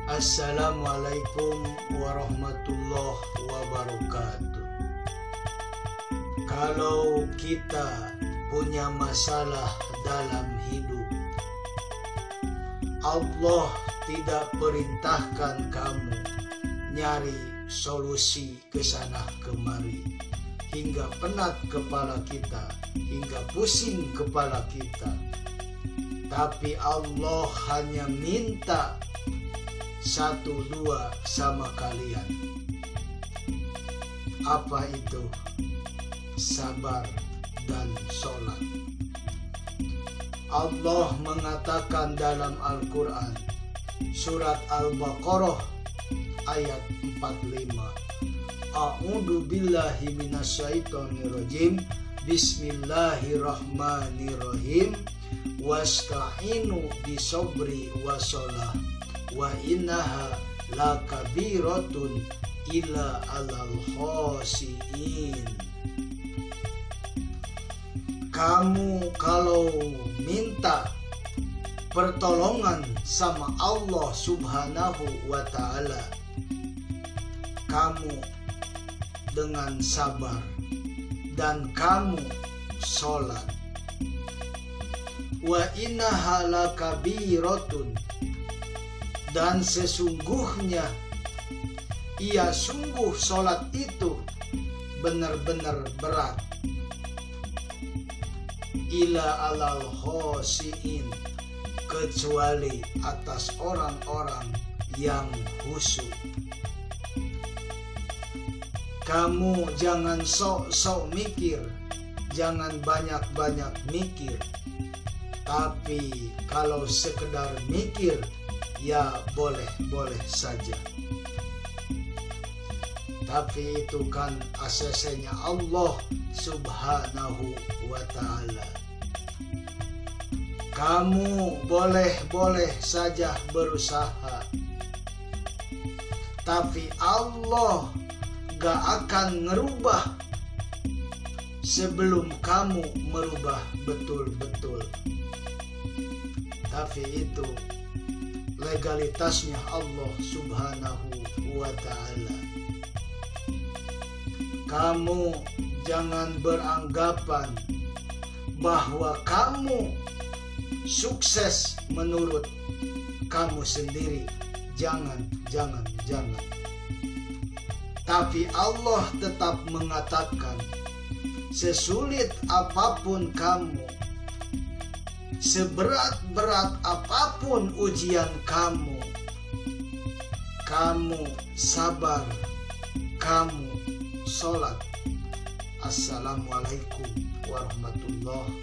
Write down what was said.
Assalamualaikum warahmatullahi wabarakatuh. Kalau kita punya masalah dalam hidup, Allah tidak perintahkan kamu nyari solusi ke sana kemari hingga penat kepala kita, hingga pusing kepala kita. Tapi Allah hanya minta 1-2 sama kalian. Apa itu? Sabar dan sholat. Allah mengatakan dalam Al-Quran, surat Al-Baqarah ayat 45, A'udzu billahi minasyaitonir rajim, Bismillahirrahmanirrahim, wasta'inu bisobri washolah, wa innaha lakabiratun illa alal khosiin. Kamu kalau minta pertolongan sama Allah Subhanahu wa ta'ala, kamu dengan sabar dan kamu sholat. Wa innaha lakabiratun, dan sesungguhnya ia sungguh sholat itu benar-benar berat. Ila alal khosiin, kecuali atas orang-orang yang khusyuk. Kamu jangan sok-sok mikir, jangan banyak-banyak mikir. Tapi kalau sekedar mikir, ya boleh-boleh saja. Tapi itu kan asesnya Allah Subhanahu wa ta'ala. Kamu boleh-boleh saja berusaha, tapi Allah gak akan ngerubah sebelum kamu merubah betul-betul. Tapi itu legalitasnya Allah Subhanahu wa ta'ala. Kamu jangan beranggapan bahwa kamu sukses menurut kamu sendiri. Jangan. Tapi Allah tetap mengatakan, sesulit apapun kamu, seberat-berat apapun ujian kamu sabar, kamu sholat. Assalamualaikum warahmatullahi wabarakatuh.